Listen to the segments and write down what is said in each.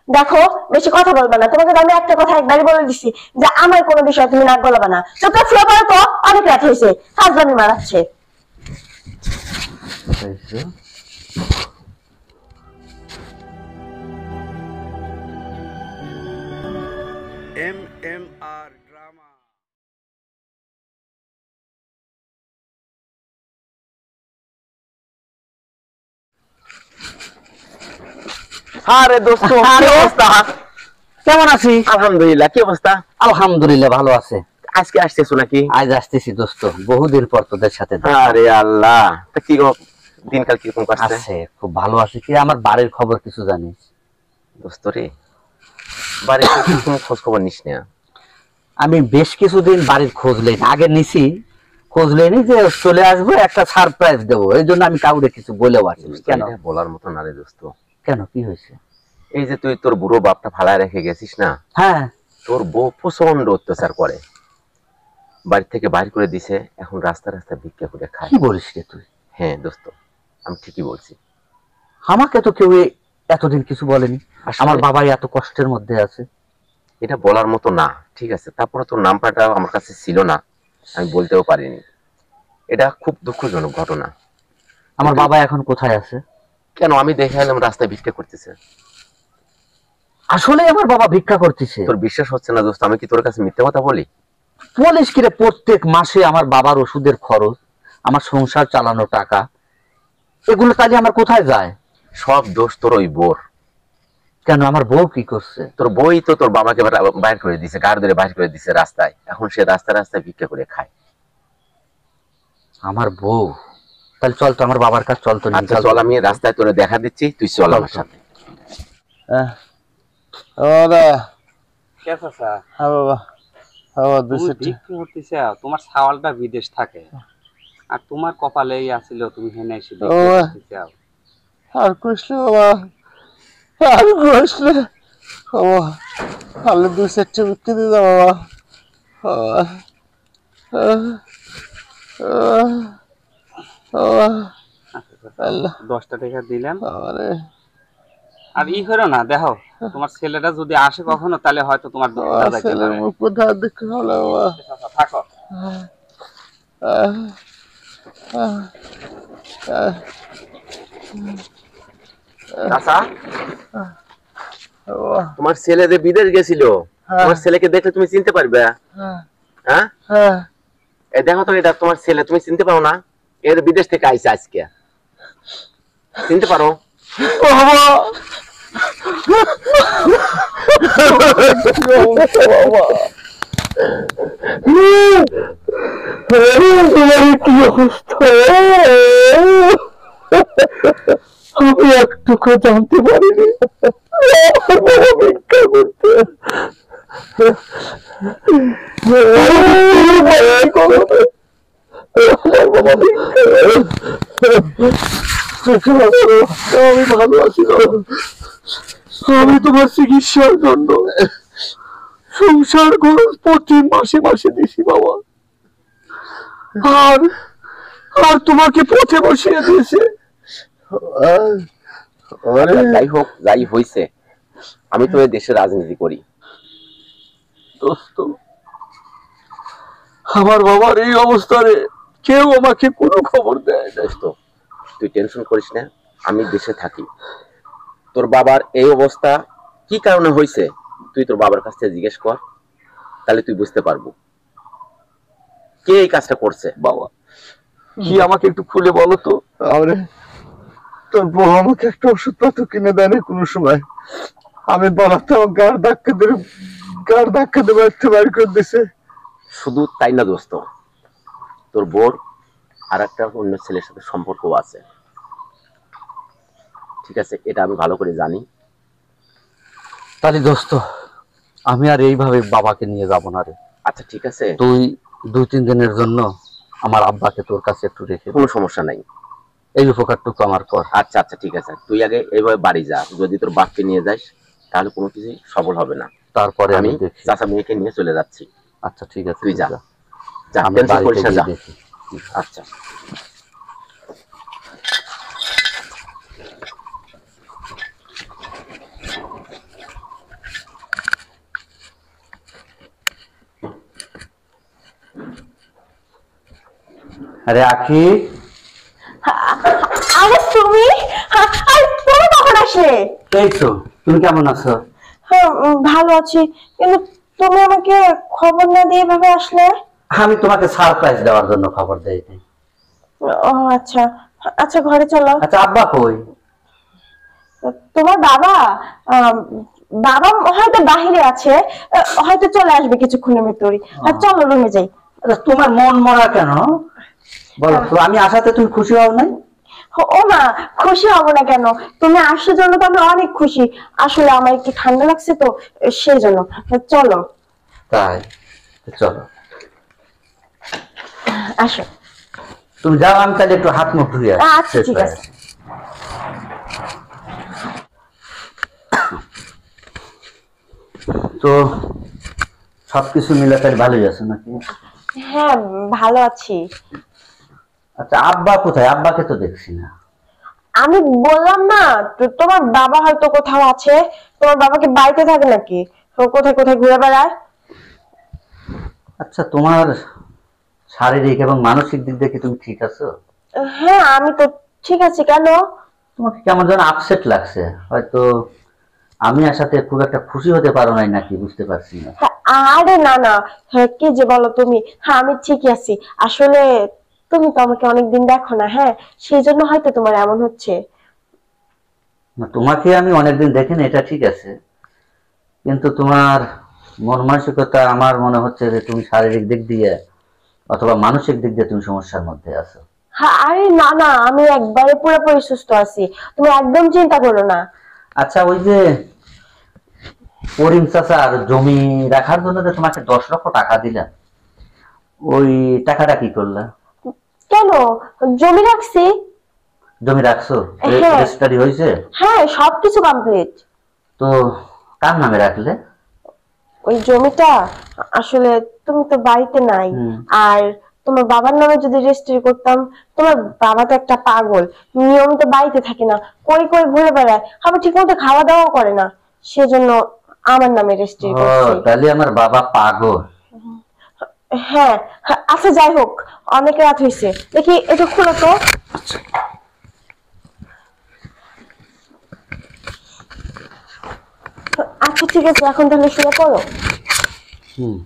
দেখো, বেশি কথা বলবে না। তোমাকে আমি একটা কথা একবারই বলে দিচ্ছি যে আমার কোনো বিষয় তুমি নাক গলাবে না। চুপটা শুয়ে পড়ো তো, অনেক রাত হয়েছে, ফাজলামি মারাচ্ছে। MMR drama. আরে দোস্ত, কি অবস্থা? কেমন আছিস? আলহামদুলিল্লাহ। কি অবস্থা? আলহামদুলিল্লাহ ভালো আছে। আজকে আসতেছো নাকি? আজ আসতেছি দোস্ত, বহুদিন পর তোদের সাথে দেখা। আরে আল্লাহ, তা কি গো, দিনকাল কিরকম কাটছে? আছে, খুব ভালো আছে। কি আমার বাড়ির খবর কিছু জানিস? দোস্ত রে, বাড়িতে কোনো খোঁজ খবর নিস না? আমি বেশ কিছুদিন বাড়ির খোঁজ লই না। আগে নিছি, খোঁজ লইনি যে চলে আসবো, একটা সারপ্রাইজ দেবো, এই জন্য আমি কাউকে কিছু বলেও আসিনি। কেন? এটা বলার মতো না রে দোস্ত। কেন, কি হয়েছে? এই যে তুই তোর বুড়ো বাপটা ফালায় রেখে গেছিস না, হ্যাঁ, তোর বউ প্রচন্ড অত্যাচার করে, বাড়ি থেকে বাইর করে দিছে, এখন রাস্তা রাস্তা ভিক্ষা করে খায়। কি বলিস রে তুই? হ্যাঁ দোস্ত, আমি ঠিকই বলছি। আমাকে তো কেউ এতদিন কিছু বলেনি। আমার বাবাই এত কষ্টের মধ্যে আছে। এটা বলার মতো না, ঠিক আছে, তারপরে তোর নাম্বারটা আমার কাছে ছিল না, আমি বলতেও পারিনি। এটা খুব দুঃখজনক ঘটনা। আমার বাবা এখন কোথায় আছে? কেন, আমি দেখে এলাম রাস্তায় ভিক্ষা করতেছে। আসলে আমার বাবা ভিক্ষা করতেছে? তোর বিশ্বাস হচ্ছে না দোস্ত, আমি কি তোর কাছে মিথ্যে কথা বলি? বলিস কিরে, প্রত্যেক মাসে আমার বাবার ওষুধের খরচ, আমার সংসার চালানো টাকা, এগুলো তাহলে আমার কোথায় যায়? সব দোষ তোর ওই বোর। কেন, আমার বউ কি করছে? তোর বই তো তোর বাবাকে বাইর করে দিছে, গাড়ি ধরে বাইর করে দিছে রাস্তায়, এখন সে রাস্তায় রাস্তায় ভিক্ষা করে খায়। আমার বউ? তাহলে চল তো আমার বাবার কাছে, চল তো। আচ্ছা চল, আমি রাস্তায় তোরে দেখা দিচ্ছি, তুই চল আমার সাথে। তোমার সাওয়ালটা বিদেশ থাকে, আর তোমার কপালেই আছিল তুমি হেনে এসে আর কইসলে বাবা, আর কইসলে বাবা, তাহলে 2-4টা বিক্রি দিয়ে দাও বাবা। 10টা টাকা দিলাম। আর ই করো না, দেখো তোমার ছেলেটা যদি আসে কখনো, তাহলে হয়তো তোমার ছেলের মুখ কোথায় দেখতে হলো বাবা। থাকো। চাচা, তোমার ছেলে যে বিদেশ গেছিল, তোমার ছেলেকে দেখলে তুমি চিনতে পারবে? হ্যাঁ, এই দেখো তো, এটা তোমার ছেলে, তুমি চিনতে পারো না? এর বিদেশ থেকে আইছে আজকে, চিনতে পারো? আমি একটুকু জানতে পারিনি ভিক্ষা করতে। আমি ভালো আছি, আমি তোমার চিকিৎসার জন্য সংসার খরচ প্রতি মাসে মাসে দিছি বাবা, আর আর তোমাকে পথে বসিয়ে দিয়েছে। যাই হোক, যাই হয়েছে, আমি তো এই দেশের রাজনীতি করি দোস্ত। আমার বাবার এই অবস্থায় কেউ আমাকে কোনো খবর দেয় না। দোস্ত, তুই টেনশন করিস না, আমি দেশে থাকি। তোর বাবার এই অবস্থা কি কারণে হয়েছে তুই তোর বাবার কাছ থেকে জিজ্ঞেস কর, তাহলে তুই বুঝতে পারবো কে এই কাজটা করছে। বাবা, কি আমাকে একটু খুলে বলো তো। আরে তোর বউ আমাকে একটা ওষুধপত্র কিনে দেয় না কোনো সময়, আমি বলাতে গাড় ধাক্কা দেবে একটা বাইর করে দিছে। শুধু তাই না দোস্ত, তোর বোর আর একটা অন্য ছেলের সাথে সম্পর্ক আছে, ঠিক আছে, এটা আমি ভালো করে জানি। তাহলে দোস্ত, আমি আর এইভাবে বাবাকে নিয়ে যাব না রে। আচ্ছা ঠিক আছে, তুই 2-3 দিনের জন্য আমার আব্বাকে তোর কাছে একটু রেখে। কোনো সমস্যা নাই, এই উপকারটুকু আমার কর। আচ্ছা আচ্ছা ঠিক আছে, তুই আগে এইভাবে বাড়ি যা, যদি তোর বাপকে নিয়ে যাস তাহলে কোনো কিছু সফল হবে না। তারপরে আমি দেখি। চাচা মেয়েকে নিয়ে চলে যাচ্ছি। আচ্ছা ঠিক আছে, তুই যা, আমি বাড়িতে গিয়ে দেখি। আচ্ছা। আরে আখি, আরে তুমি, আরে তুমি কখন আসলে? এই তো। তুমি কেমন আছো? হ্যাঁ ভালো আছি, কিন্তু তুমি আমাকে খবর না দিয়ে এভাবে আসলে? আমি তোমাকে সারপ্রাইজ দেওয়ার জন্য খবর দেইনি। ও আচ্ছা আচ্ছা, ঘরে চলো। আচ্ছা, আব্বা কই? তোমার বাবা বাবা হয়তো বাহিরে আছে, হয়তো চলে আসবে কিছুক্ষণের ভিতরই। চলো রুমে যাই। আচ্ছা, তোমার মন মরা কেন বলো তো? আমি আসাতে তুমি খুশি হও নাই? ও মা, খুশি হব না কেন? তুমি আসার জন্য তো আমি অনেক খুশি। আসলে আমার একটু ঠান্ডা লাগছে তো, সেই জন্য। চলো। তাই? চলো, আসো। তুমি যাও, আমি তাহলে একটু হাত মুখ ধুয়ে আসি। আচ্ছা ঠিক আছে। তো সবকিছু মিলে তাহলে ভালোই আছে নাকি? হ্যাঁ ভালো আছি। আচ্ছা, আব্বা কোথায়? আব্বাকে তো দেখছি না। আমি বললাম না, তোমার বাবা হয়তো কোথাও আছে। তোমার বাবাকে বাড়িতে থাকে নাকি? ও কোথায় কোথায় ঘুরে বেড়ায়। আচ্ছা, তোমার শারীরিক এবং মানসিক দিক দিয়ে কি তুমি ঠিক আছো? হ্যাঁ আমি তো ঠিক আছি। কেন? তোমাকে কেমন যেন আপসেট লাগছে, হয়তো আমি আসাতে খুব একটা খুশি হতে পারো নাই নাকি, বুঝতে পারছি না। আরে না না, হ্যাঁ কি যে বলো তুমি। হ্যাঁ আমি ঠিকই আছি। আসলে তুমি তো আমাকে অনেকদিন দেখো না, হ্যাঁ সেই জন্য হয়তো তোমার এমন হচ্ছে। না, তোমাকে আমি অনেকদিন দেখিনি, এটা ঠিক আছে, কিন্তু তোমার মন মানসিকতা আমার মনে হচ্ছে যে তুমি শারীরিক দিক দিয়ে অথবা মানসিক দিক দিয়ে তুমি সমস্যার মধ্যে আছো। হ্যাঁ আরে না না, আমি একবারে পুরোপুরি সুস্থ আছি। তুমি একদম চিন্তা করো না। আচ্ছা, ওই যে করিম চাচার জমি রাখার জন্য যে তোমাকে 10 লক্ষ টাকা দিলাম, ওই টাকাটা কি করলা? কেন? জমি রাখছি। জমি রাখছো? হ্যাঁ। রেজিস্ট্রি হয়েছে? হ্যাঁ সবকিছু কমপ্লিট। তো কার নামে রাখলে? ওই জমিটা আসলে তুমি তো বাড়িতে নাই, আর তোমার বাবার নামে যদি রেজিস্ট্রি করতাম। তোমার বাবা তো একটা পাগল, নিয়মিত বাড়িতে থাকে না, কই কই ঘুরে বেড়ায়, আবার ঠিক মতো খাওয়া দাওয়া করে না, সেজন্য আমার নামে রেজিস্ট্রি ও, করছি। তাহলে আমার বাবা পাগল। হ্যাঁ আচ্ছা যাই হোক, অনেক রাত হয়েছে, দেখি একটু খুলো তো। আচ্ছা ঠিক আছে, এখন তাহলে শুয়ে পড়ো। হুম।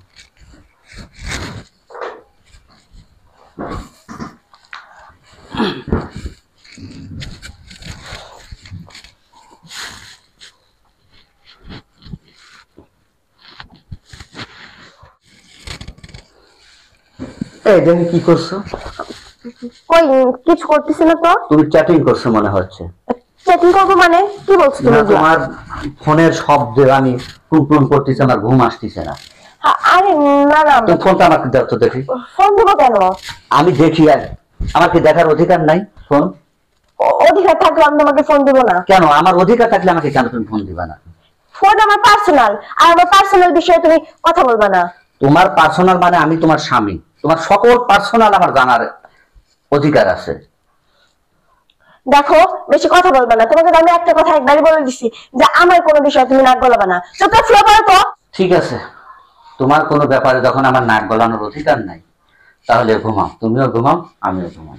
এই দেখি কি করছো? কই কিছু করতেছি না তো। তুমি চ্যাটিং করছো মনে হচ্ছে। চ্যাটিং করবো মানে? কি বলছো তুমি? না, তোমার ফোনের শব্দে আমি টুনটুন করতেছে, আমার ঘুম আসতেছে না। আরে না না, তুমি ফোনটা আমাকে দাও তো দেখি। ফোন দেবো কেন? আমি দেখি, আর আমার কি দেখার অধিকার নাই ফোন? অধিকার থাকলে আমি তোমাকে ফোন দেবো না। কেন? আমার অধিকার থাকলে আমাকে কেন তুমি ফোন দিবা না? ফোন আমার পার্সোনাল, আর আমার পার্সোনাল বিষয়ে তুমি কথা বলবা না। তোমার পার্সোনাল মানে আমি তোমার স্বামী, তোমার সকল পার্সোনাল আমার জানার অধিকার আছে। দেখো বেশি কথা বলবা না, তোমাকে তো আমি একটা কথা একবারই বলে দিছি যে আমার কোনো বিষয়ে তুমি নাক গলাবা না। চুপচাপ শুয়ে পড়ো তো। ঠিক আছে, তোমার কোনো ব্যাপারে যখন আমার নাক গলানোর অধিকার নাই, তাহলে ঘুমাও, তুমিও ঘুমাও, আমিও ঘুমাও।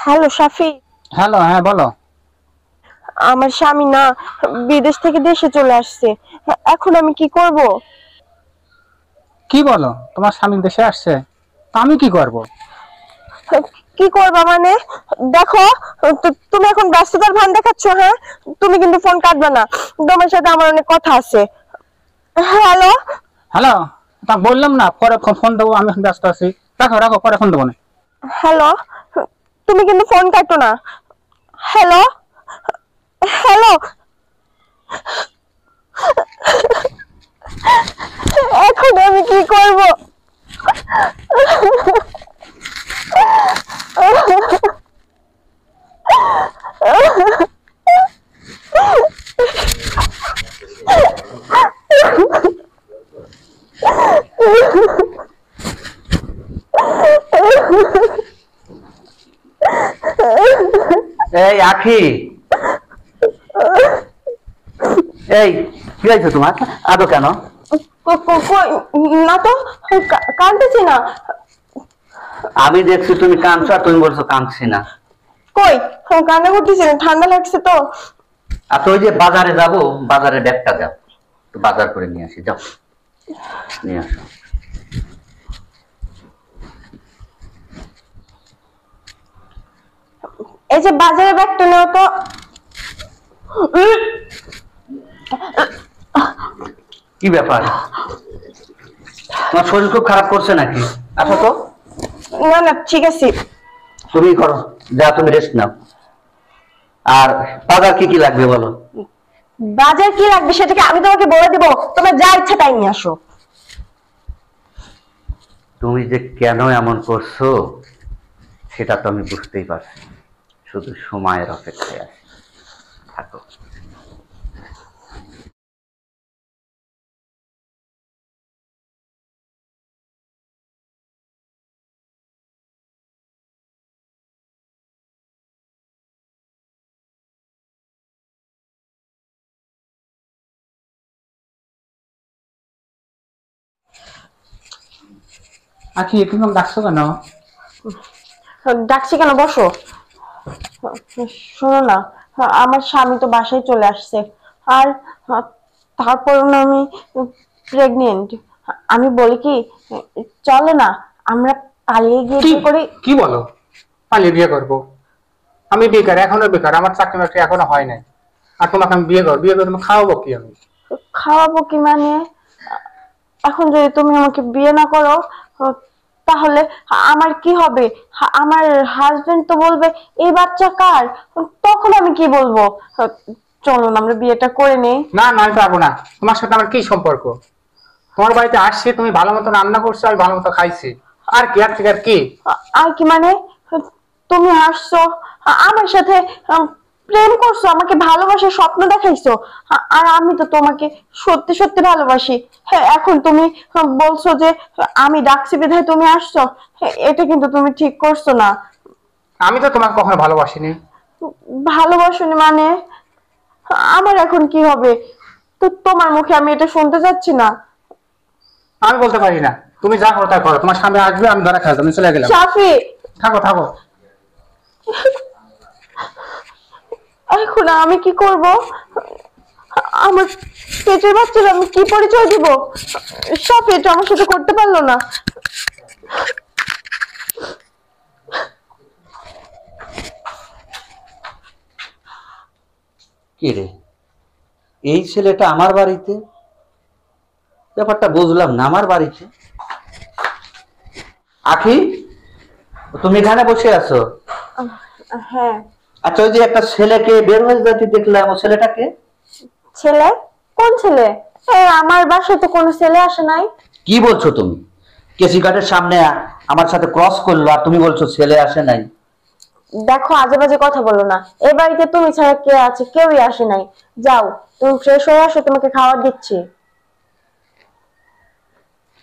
হ্যালো শাফি। হ্যালো, হ্যাঁ বলো। আমার স্বামী না বিদেশ থেকে দেশে চলে আসছে, এখন আমি কি করব? কি বলো? তোমার স্বামী দেশে আসছে? তা আমি কি করব? কি করবা মানে? দেখো তুমি এখন ব্যস্ততার ভান দেখাচ্ছ, হ্যাঁ তুমি কিন্তু ফোন কাটবে না, তোমার সাথে আমার অনেক কথা আছে। হ্যালো হ্যালো, তা বললাম না পরে ফোন দেবো, আমি এখন ব্যস্ত আছি। রাখো রাখো, পরে ফোন দেবো না। হ্যালো, তুমি কিন্তু ফোন কাটো না। হ্যালো হ্যালো, এখন আমি কি করব? এই আখি, এই কি হয়েছে তোমার? আদো কেন? না তো, কাঁদতেছি না। আমি দেখছি তুমি কাঁদছো আর তুমি বলছো কাঁদছি না। কই, কান্না করতেছি না, ঠান্ডা লাগছে তো। আচ্ছা ওই যে বাজারে যাবো, বাজারে ব্যাগটা যাও, তো বাজার করে নিয়ে আসি, যাও নিয়ে আসো। এই যে বাজারে ব্যাগটা নেও তো। কি ব্যাপার, তোমার শরীর খুব খারাপ করছে নাকি? আসো তো। না না, ঠিক আছে। তুমি করো, যা তুমি রেস্ট নাও। আর বাজার কি কি লাগবে বলো? বাজার কি লাগবে সেটাকে আমি তোমাকে বলে দিব, তোমার যা ইচ্ছা তাই নিয়ে আসো। তুমি যে কেন এমন করছো সেটা তো আমি বুঝতেই পারছি, শুধু সময়ের অপেক্ষায় আছি, থাকো। আখি তুমি আমাকে ডাকছো কেন? ডাকছি কেন, বসো। শোনো না, আমার স্বামী তো বাসায় চলে আসছে, আর তারপর না আমি প্রেগনেন্ট। আমি বলি কি, চলো না আমরা পালিয়ে গিয়ে কি বিয়ে করি। কি বলো? পালিয়ে বিয়ে করবো? আমি বেকার, এখনো বেকার, আমার চাকরি বাকরি এখনো হয় নাই। আর তোমাকে আমি বিয়ে করবো? বিয়ে করে তুমি খাওয়াবো কি আমি? খাওয়াবো কি মানে, এখন যদি তুমি আমাকে বিয়ে না করো তাহলে আমার কি হবে? আমার হাজবেন্ড তো বলবে এই বাচ্চা কার, তখন আমি কি বলবো? চলো না আমরা বিয়েটা করে নেই। না না, আমি পারবো না। তোমার সাথে আমার কি সম্পর্ক? তোমার বাড়িতে আসছে, তুমি ভালো মতো রান্না করছো, আমি ভালো মতো খাইছি, আর কি? আর থেকে আর কি? আর কি মানে, তুমি আসছো আমার সাথে, প্রেম করছো, আমাকে ভালোবাসার স্বপ্ন দেখাইছো, আর আমি তো তোমাকে সত্যি সত্যি ভালোবাসি। হ্যাঁ, এখন তুমি বলছো যে আমি ডাকছি বিধায় তুমি আসছো, এটা কিন্তু তুমি ঠিক করছো না। আমি তো তোমাকে কখনো ভালোবাসিনি। ভালোবাসনি মানে, আমার এখন কি হবে? তো তোমার মুখে আমি এটা শুনতে চাচ্ছি না। আমি বলতে পারি না, তুমি যা করো তাই করো। তোমার সামনে আসবে, আমি ধরা খাই, আমি চলে গেলাম। সাফি, থাকো থাকো। এখন আমি কি করব? আমার পেটের বাচ্চার আমি কি পরিচয় দিব? সব এটা আমার সাথে করতে পারলো না। কি রে, এই ছেলেটা আমার বাড়িতে? ব্যাপারটা বুঝলাম না, আমার বাড়িতে। আখি, তুমি এখানে বসে আছো? হ্যাঁ। আচ্ছা ওই যে একটা ছেলেকে বের হয়ে যেতে দেখলাম, ও ছেলেটাকে? ছেলে? কোন ছেলে? আমার বাসায় তো কোনো ছেলে আসে নাই। কি বলছো তুমি? কেসি ঘাটের সামনে আমার সাথে ক্রস করলো আর তুমি বলছো ছেলে আসে নাই? দেখো, আজে বাজে কথা বলো না। এই বাড়িতে তুমি ছাড়া কে আছে? কেউই আসে নাই। যাও, তুমি ফ্রেশ হয়ে আসো, তোমাকে খাবার দিচ্ছি।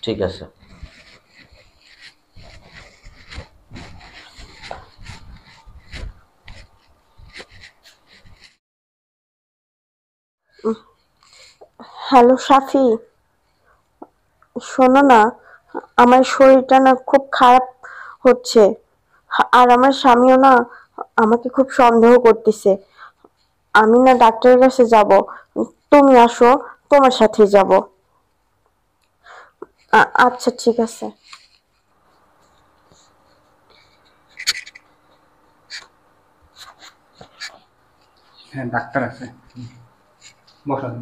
ঠিক আছে। হ্যালো সাফি, শোনো না, আমার শরীরটা না খুব খারাপ হচ্ছে, আর আমার স্বামীও না আমাকে খুব সন্দেহ করতেছে। আমি না ডাক্তারের কাছে যাব, তুমি আসো, তোমার সাথে যাব। আচ্ছা ঠিক আছে। হ্যাঁ, ডাক্তার আছে। বসুন।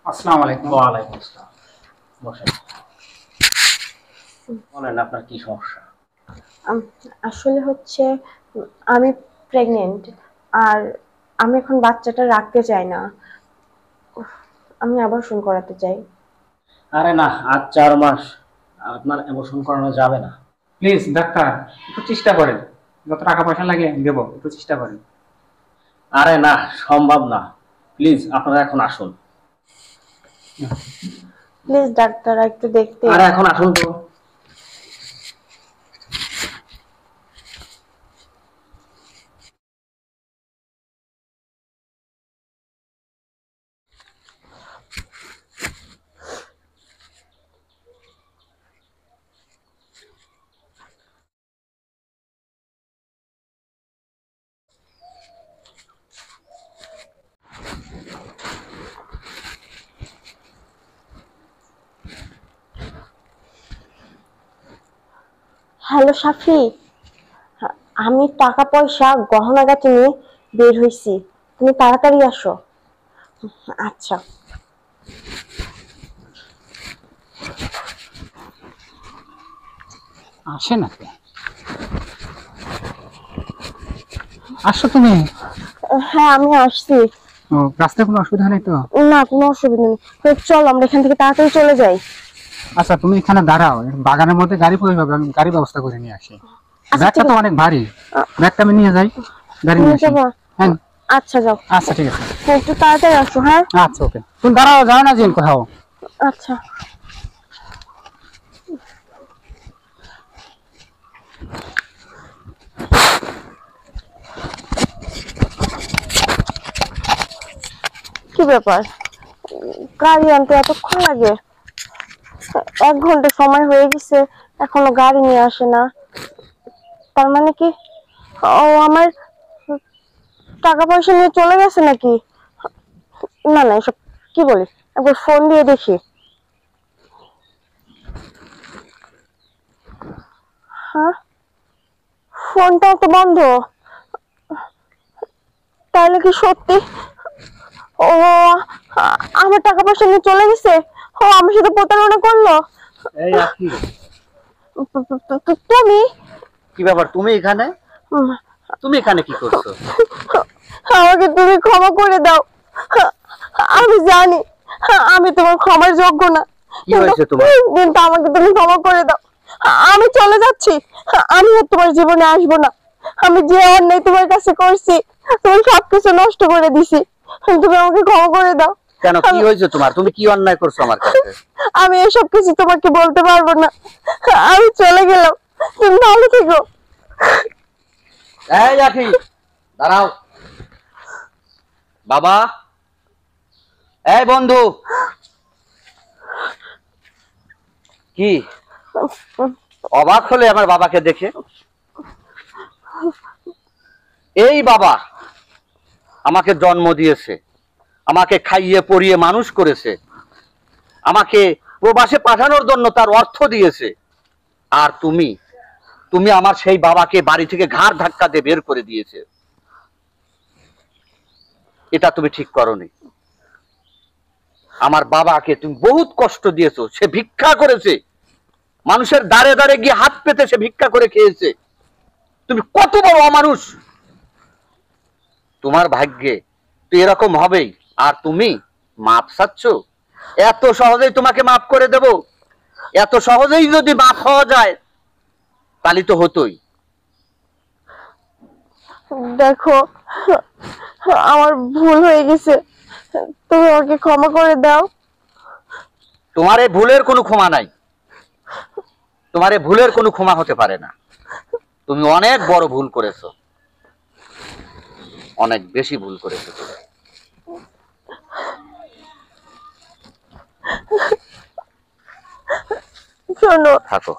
আসসালামু আলাইকুম। ওয়ালাইকুম আসসালাম। বসেন, বলেন আপনার কি সমস্যা? আসলে হচ্ছে, আমি প্রেগনেন্ট, আর আমি এখন বাচ্চাটা রাখতে চাই না, আমি অ্যাবর্শন করাতে চাই। আরে না, আজ 4 মাস আপনার অ্যাবর্শন করানো যাবে না। প্লিজ ডাক্তার, একটু চেষ্টা করেন। যত টাকা পয়সা লাগে দেবো, একটু চেষ্টা করেন। আরে না, সম্ভব না। প্লিজ আপনারা এখন আসুন। প্লিজ ডাক্তার, একটু দেখতে। আরে এখন আসুন তো। হ্যালো সাফি, আমি টাকা পয়সা গহনাগাটি নিয়ে বের হইছি, তুমি তাড়াতাড়ি আসো। আচ্ছা। আসে নাকি? আসো তুমি? হ্যাঁ আমি আসছি। ও, রাস্তায় কোনো অসুবিধা নেই তো? না কোনো অসুবিধা নেই, তো চল আমরা এখান থেকে তাড়াতাড়ি চলে যাই। আচ্ছা তুমি এখানে দাঁড়াও, বাগানের মধ্যে গাড়ি পড়ে যাবে, আমি গাড়ি ব্যবস্থা করে নিয়ে আসি। ব্যাগটা তো অনেক ভারী, ব্যাগটা আমি নিয়ে যাই, গাড়ি নিয়ে আসি। হ্যাঁ আচ্ছা যাও। আচ্ছা ঠিক আছে, একটু তাড়াতাড়ি আসো। হ্যাঁ আচ্ছা ওকে। তুমি দাঁড়াও, যাও না জিন কোথাও। আচ্ছা। কি ব্যাপার, গাড়ি আনতে এতক্ষণ লাগে? 1 ঘন্টা সময় হয়ে গেছে, এখনো গাড়ি নিয়ে আসে না। তার মানে কি ও আমার টাকা পয়সা নিয়ে চলে গেছে নাকি? না না, এসব কি বলিস, একবার ফোন দিয়ে দেখি। হ্যাঁ, ফোনটাও তো বন্ধ। তাহলে কি সত্যি ও আমার টাকা পয়সা নিয়ে চলে গেছে? ও আমার সাথে প্রতারণা করলো? এই আখি, তুমি কি ব্যাপার, তুমি এখানে? তুমি এখানে কি করছো? আমাকে তুমি ক্ষমা করে দাও। আমি জানি আমি তোমার ক্ষমার যোগ্য না, কি হয়েছে তোমার? কিন্তু আমাকে তুমি ক্ষমা করে দাও। আমি চলে যাচ্ছি, আমি আর তোমার জীবনে আসবো না। আমি যে অন্যায় তোমার কাছে করছি, তুমি সবকিছু নষ্ট করে দিছি, তুমি আমাকে ক্ষমা করে দাও। কেন, কি হয়েছে তোমার? তুমি কি অন্যায় করছো আমার কাছে? আমি এসব কিছু তোমাকে বলতে পারবো না, আমি চলে গেলাম, তুমি ভালো থেকো। এই আখি দাঁড়াও। বাবা, এই বন্ধু, কি অবাক হলে আমার বাবাকে দেখে? এই বাবা আমাকে জন্ম দিয়েছে, আমাকে খাইয়ে পরিয়ে মানুষ করেছে, আমাকে প্রবাসে পাঠানোর জন্য তার অর্থ দিয়েছে, আর তুমি তুমি আমার সেই বাবাকে বাড়ি থেকে ঘাড় ধাক্কা দিয়ে বের করে দিয়েছে। এটা তুমি ঠিক করোনি। আমার বাবাকে তুমি বহুত কষ্ট দিয়েছো, সে ভিক্ষা করেছে, মানুষের দাঁড়ে দাঁড়ে গিয়ে হাত পেতে সে ভিক্ষা করে খেয়েছে। তুমি কত বড় অমানুষ! তোমার ভাগ্যে তো এরকম হবেই, আর তুমি মাপ চাচ্ছ? এত সহজেই তোমাকে মাফ করে দেব? এত সহজেই যদি মাফ হওয়া যায় তাহলে তো হতোই। দেখো আমার ভুল হয়ে গেছে, তুমি আমাকে ক্ষমা করে দাও। তোমার এই ভুলের কোনো ক্ষমা নাই, তোমার এই ভুলের কোনো ক্ষমা হতে পারে না। তুমি অনেক বড় ভুল করেছো, অনেক বেশি ভুল করেছো। শোনো, থাকো।